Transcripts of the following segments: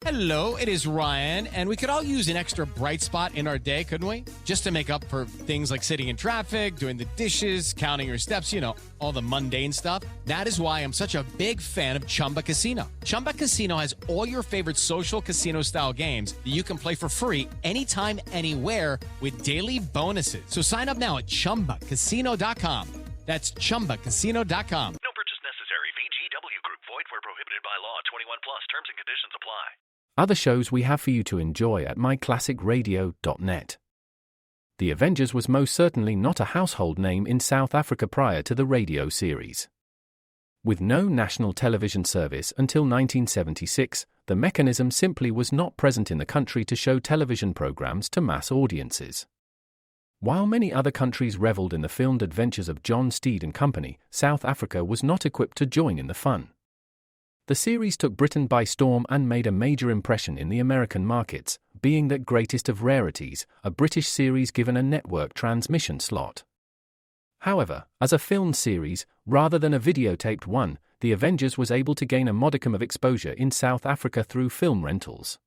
Hello, it is Ryan, and we could all use an extra bright spot in our day, couldn't we? Just to make up for things like sitting in traffic, doing the dishes, counting your steps, all the mundane stuff. That is why I'm such a big fan of Chumba Casino. Chumba Casino has all your favorite social casino-style games that you can play for free anytime, anywhere with daily bonuses. So sign up now at ChumbaCasino.com. That's ChumbaCasino.com. No purchase necessary. VGW Group. Void where prohibited by law. 21 plus. Terms and conditions apply. Other shows we have for you to enjoy at myclassicradio.net. The Avengers was most certainly not a household name in South Africa prior to the radio series. With no national television service until 1976, the mechanism simply was not present in the country to show television programs to mass audiences. While many other countries revelled in the filmed adventures of John Steed and company, South Africa was not equipped to join in the fun. The series took Britain by storm and made a major impression in the American markets, being that greatest of rarities, a British series given a network transmission slot. However, as a film series, rather than a videotaped one, The Avengers was able to gain a modicum of exposure in South Africa through film rentals.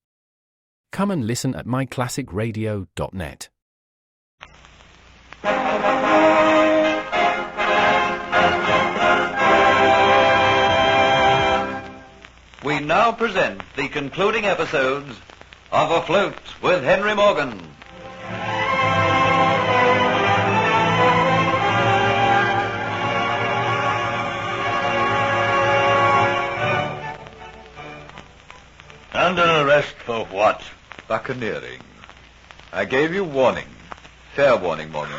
Come and listen at myclassicradio.net. We now present the concluding episodes of Afloat with Henry Morgan. Under arrest for what? Buccaneering. I gave you warning. Fair warning, Morgan.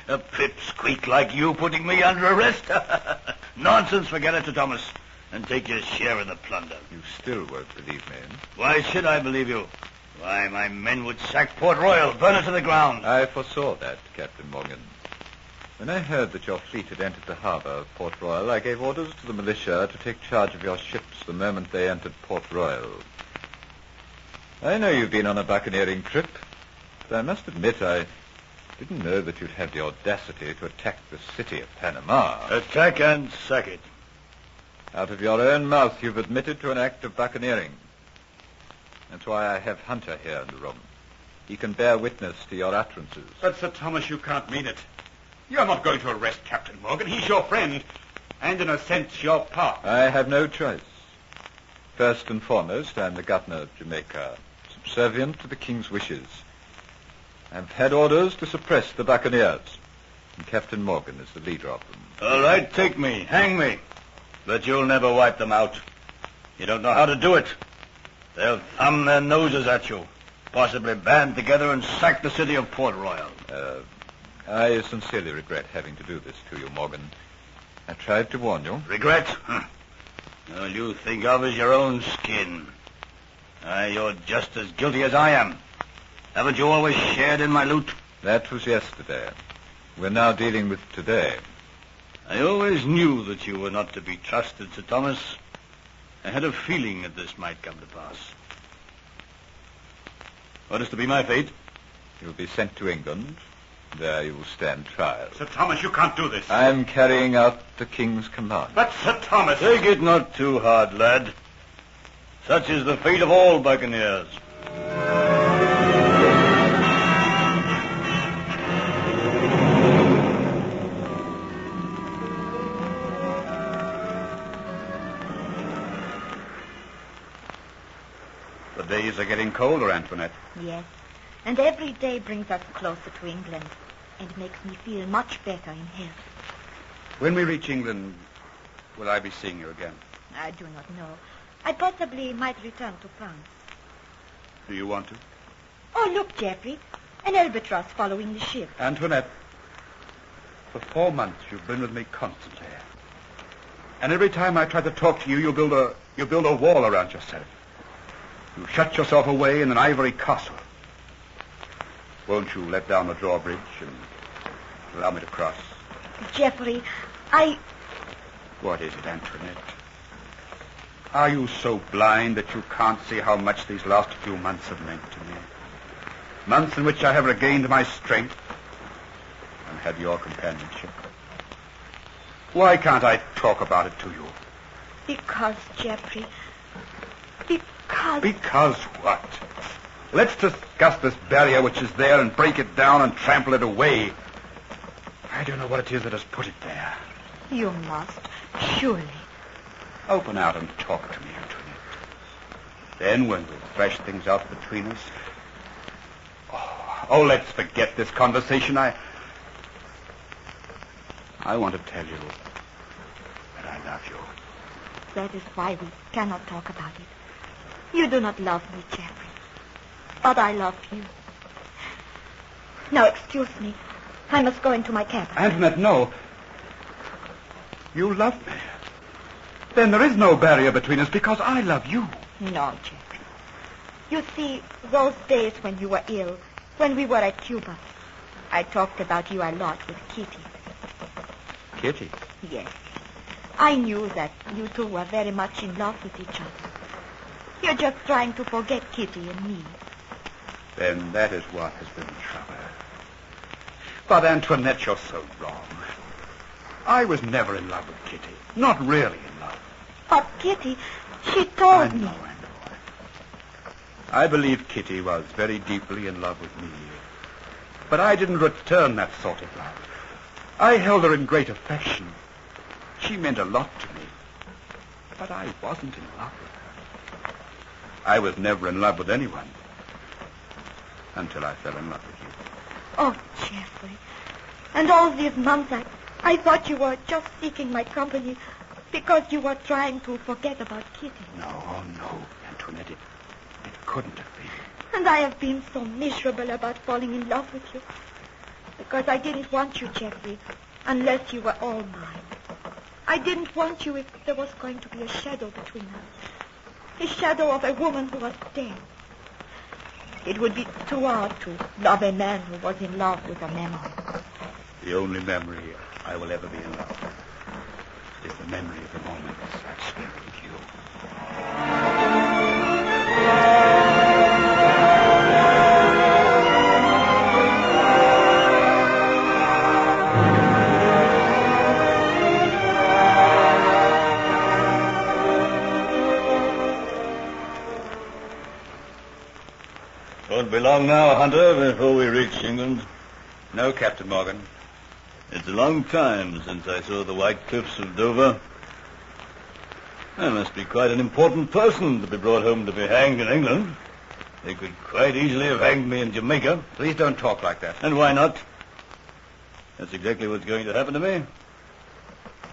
A pipsqueak like you putting me under arrest? Nonsense, forget it, Sir Thomas, and take your share in the plunder. You still won't believe me. Why should I believe you? Why, my men would sack Port Royal, burn it to the ground. I foresaw that, Captain Morgan. When I heard that your fleet had entered the harbour of Port Royal, I gave orders to the militia to take charge of your ships the moment they entered Port Royal. I know you've been on a buccaneering trip, but I must admit I didn't know that you'd have the audacity to attack the city of Panama. Attack and sack it. Out of your own mouth, you've admitted to an act of buccaneering. That's why I have Hunter here in the room. He can bear witness to your utterances. But, Sir Thomas, you can't mean it. You're not going to arrest Captain Morgan. He's your friend, and in a sense, your partner. I have no choice. First and foremost, I'm the governor of Jamaica, subservient to the king's wishes. I've had orders to suppress the buccaneers, and Captain Morgan is the leader of them. All right, take me, hang me. But you'll never wipe them out. You don't know how to do it. They'll thumb their noses at you, possibly band together and sack the city of Port Royal. I sincerely regret having to do this to you, Morgan. I tried to warn you. Regret? All you think of is your own skin. You're just as guilty as I am. Haven't you always shared in my loot? That was yesterday. We're now dealing with today. I always knew that you were not to be trusted, Sir Thomas. I had a feeling that this might come to pass. What is to be my fate? You'll be sent to England. There you will stand trial. Sir Thomas, you can't do this. I'm carrying out the king's command. But, Sir Thomas... Take it not too hard, lad. Such is the fate of all buccaneers. The days are getting colder, Antoinette. Yes, and every day brings us closer to England and makes me feel much better in health. When we reach England, will I be seeing you again? I do not know. I possibly might return to France. Do you want to? Oh, look, Geoffrey. An albatross following the ship. Antoinette, for 4 months you've been with me constantly. And every time I try to talk to you, you build a wall around yourself. You shut yourself away in an ivory castle. Won't you let down the drawbridge and allow me to cross? Geoffrey, What is it, Antoinette? Are you so blind that you can't see how much these last few months have meant to me? Months in which I have regained my strength and had your companionship. Why can't I talk about it to you? because, Geoffrey, Because... Because what? Let's discuss this barrier which is there and break it down and trample it away. I don't know what it is that has put it there. You must, surely. Open out and talk to me, Antoinette. Then when we thrash things out between us... Oh, let's forget this conversation. I want to tell you that I love you. That is why we cannot talk about it. You do not love me, Jeffrey. But I love you. Now, excuse me. I must go into my cabin. Antoinette, no. You love me. Then there is no barrier between us because I love you. No, Jeffrey. You see, those days when you were ill, when we were at Cuba, I talked about you a lot with Kitty. Kitty? Yes. I knew that you two were very much in love with each other. You're just trying to forget Kitty and me. Then that is what has been the trouble. But Antoinette, you're so wrong. I was never in love with Kitty. Not really in love. But Kitty, she told me. I know. I believe Kitty was very deeply in love with me. But I didn't return that sort of love. I held her in great affection. She meant a lot to me. But I wasn't in love with her. I was never in love with anyone. Until I fell in love with you. Oh, Jeffrey. And all these months I thought you were just seeking my company because you were trying to forget about Kitty. No, Antoinette. It couldn't have been. And I have been so miserable about falling in love with you. Because I didn't want you, Jeffrey, unless you were all mine. I didn't want you if there was going to be a shadow between us. A shadow of a woman who was dead. It would be too hard to love a man who was in love with a memory. The only memory I will ever be in love with is the memory of the moments I've spent with you. Won't be long now, Hunter, before we reach England. No, Captain Morgan. It's a long time since I saw the white cliffs of Dover. I must be quite an important person to be brought home to be hanged in England. They could quite easily have hanged me in Jamaica. Please don't talk like that. And why not? That's exactly what's going to happen to me.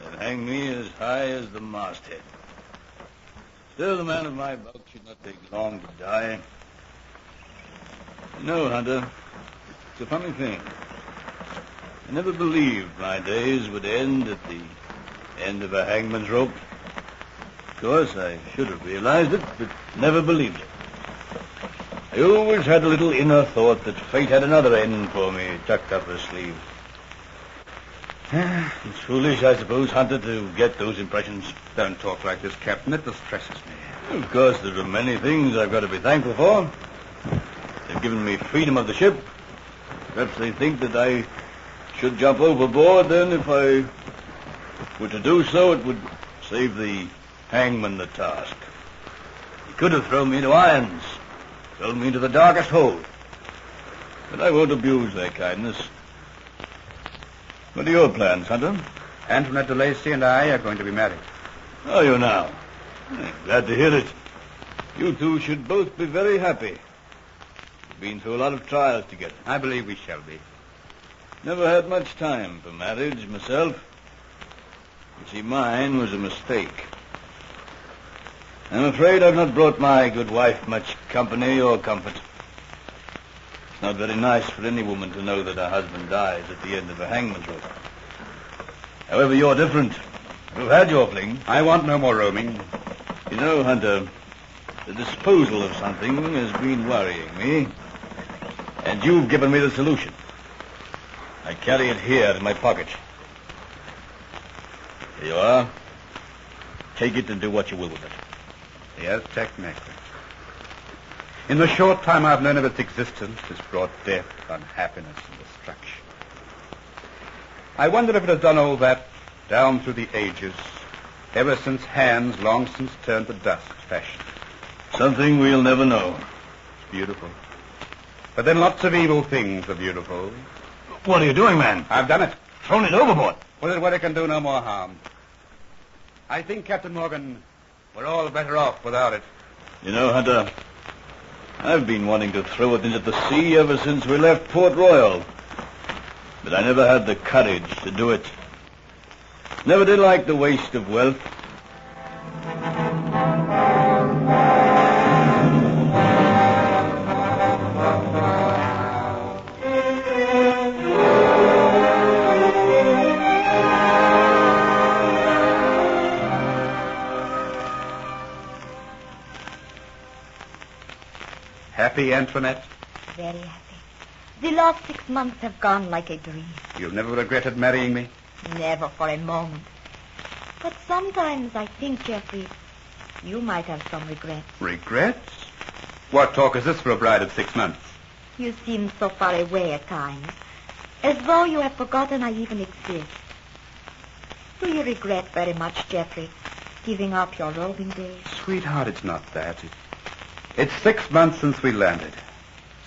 They'll hang me as high as the masthead. Still, the man of my bulk should not take long to die. No, Hunter, it's a funny thing. I never believed my days would end at the end of a hangman's rope. Of course, I should have realized it, but never believed it. I always had a little inner thought that fate had another end for me tucked up her sleeve. It's foolish, I suppose, Hunter, to get those impressions. Don't talk like this, Captain. It distresses me. Of course, there are many things I've got to be thankful for. They've given me freedom of the ship. Perhaps they think that I should jump overboard, then if I were to do so, it would save the hangman the task. He could have thrown me into irons, thrown me into the darkest hole. But I won't abuse their kindness. What are your plans, Hunter? Antoinette de Lacy and I are going to be married. Are you now? I'm glad to hear it. You two should both be very happy. We've been through a lot of trials together. I believe we shall be. Never had much time for marriage myself. You see, mine was a mistake. I'm afraid I've not brought my good wife much company or comfort. It's not very nice for any woman to know that her husband dies at the end of a hangman's rope. However, you're different. You've had your fling. I want no more roaming. You know, Hunter, the disposal of something has been worrying me. And you've given me the solution. I carry it here in my pocket. Here you are. Take it and do what you will with it. Yes, technically. In the short time I've known of its existence, it's brought death, unhappiness, and destruction. I wonder if it has done all that down through the ages, ever since hands long since turned to dust fashioned. Something we'll never know. It's beautiful. But then lots of evil things are beautiful. What are you doing, man? I've done it. Thrown it overboard. With it where it can do no more harm. I think, Captain Morgan, we're all better off without it. You know, Hunter, I've been wanting to throw it into the sea ever since we left Port Royal. But I never had the courage to do it. Never did like the waste of wealth. Happy, Antoinette? Very happy. The last 6 months have gone like a dream. You've never regretted marrying me? Never for a moment. But sometimes I think, Geoffrey, you might have some regrets. Regrets? What talk is this for a bride of 6 months? You seem so far away at times, as though you have forgotten I even exist. Do you regret very much, Geoffrey, giving up your roving days? Sweetheart, it's not that. It's 6 months since we landed.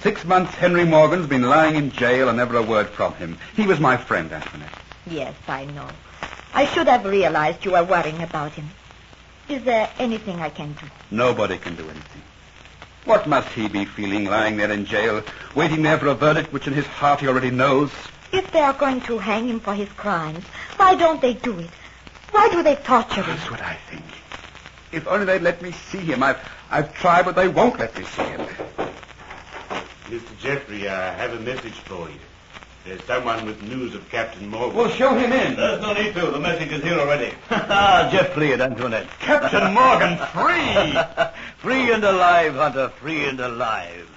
6 months Henry Morgan's been lying in jail and never a word from him. He was my friend, Antoinette. Yes, I know. I should have realized you were worrying about him. Is there anything I can do? Nobody can do anything. What must he be feeling lying there in jail, waiting there for a verdict which in his heart he already knows? If they are going to hang him for his crimes, why don't they do it? Why do they torture him? That's what I think. If only they'd let me see him. I've tried, but they won't let me see him. Mr. Geoffrey, I have a message for you. There's someone with news of Captain Morgan. Well, show him in. There's no need to. The message is here already. Geoffrey and Antoinette. Captain Morgan, free! Free and alive, Hunter, free and alive.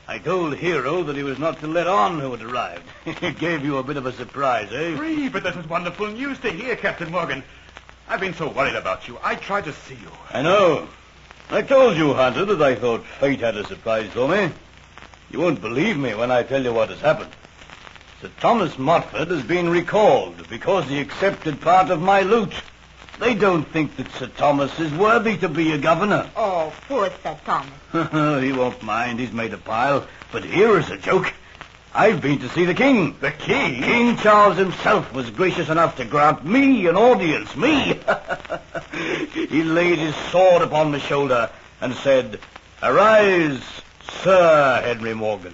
I told Hero that he was not to let on who had arrived. It gave you a bit of a surprise, eh? Free, but that was wonderful news to hear, Captain Morgan. I've been so worried about you. I tried to see you. I know. I told you, Hunter, that I thought fate had a surprise for me. You won't believe me when I tell you what has happened. Sir Thomas Mottford has been recalled because he accepted part of my loot. They don't think that Sir Thomas is worthy to be a governor. Oh, poor Sir Thomas. He won't mind. He's made a pile. But here is a joke. I've been to see the king. The king? King Charles himself was gracious enough to grant me an audience. Me. He laid his sword upon my shoulder and said, "Arise, Sir Henry Morgan."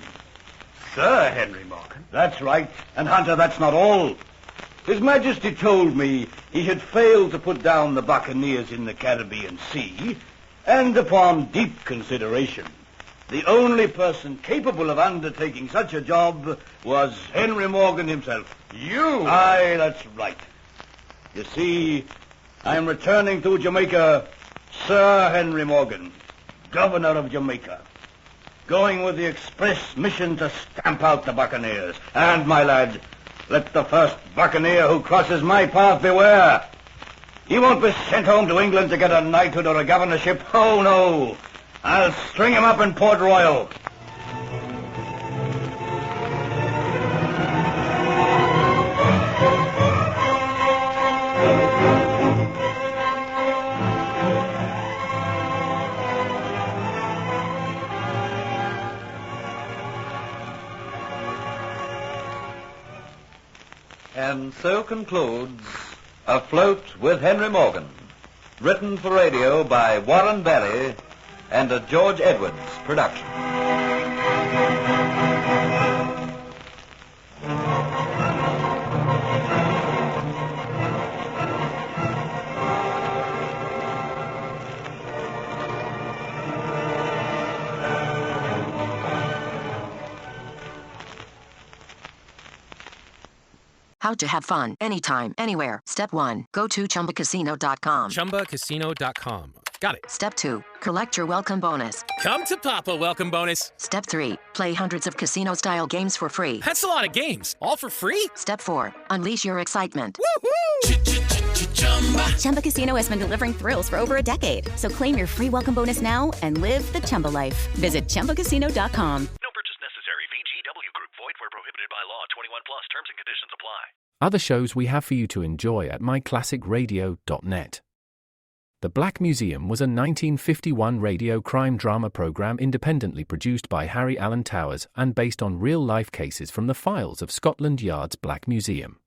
Sir Henry Morgan? That's right. And, Hunter, that's not all. His Majesty told me he had failed to put down the buccaneers in the Caribbean Sea, and upon deep consideration, the only person capable of undertaking such a job was Henry Morgan himself. You? Aye, that's right. You see, I'm returning to Jamaica, Sir Henry Morgan, Governor of Jamaica, going with the express mission to stamp out the buccaneers. And, my lad, let the first buccaneer who crosses my path beware. He won't be sent home to England to get a knighthood or a governorship. Oh, no. I'll string him up in Port Royal. And so concludes Afloat with Henry Morgan, written for radio by Warren Barry and a George Edwards production. How to have fun anytime, anywhere. Step 1. Go to ChumbaCasino.com. ChumbaCasino.com. Got it. Step 2. Collect your welcome bonus. Come to Papa welcome bonus. Step 3. Play hundreds of casino-style games for free. That's a lot of games. All for free? Step 4. Unleash your excitement. Woohoo! Chumba Casino has been delivering thrills for over a decade. So claim your free welcome bonus now and live the Chumba life. Visit ChumbaCasino.com. No purchase necessary. VGW Group. Void where prohibited by law. 21 plus. Terms and conditions apply. Other shows we have for you to enjoy at myclassicradio.net. The Black Museum was a 1951 radio crime drama program independently produced by Harry Alan Towers and based on real-life cases from the files of Scotland Yard's Black Museum.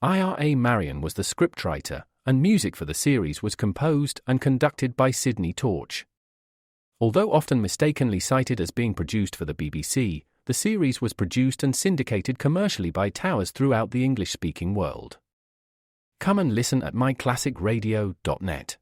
Ira Marion was the scriptwriter, and music for the series was composed and conducted by Sidney Torch. Although often mistakenly cited as being produced for the BBC, the series was produced and syndicated commercially by Towers throughout the English-speaking world. Come and listen at myclassicradio.net.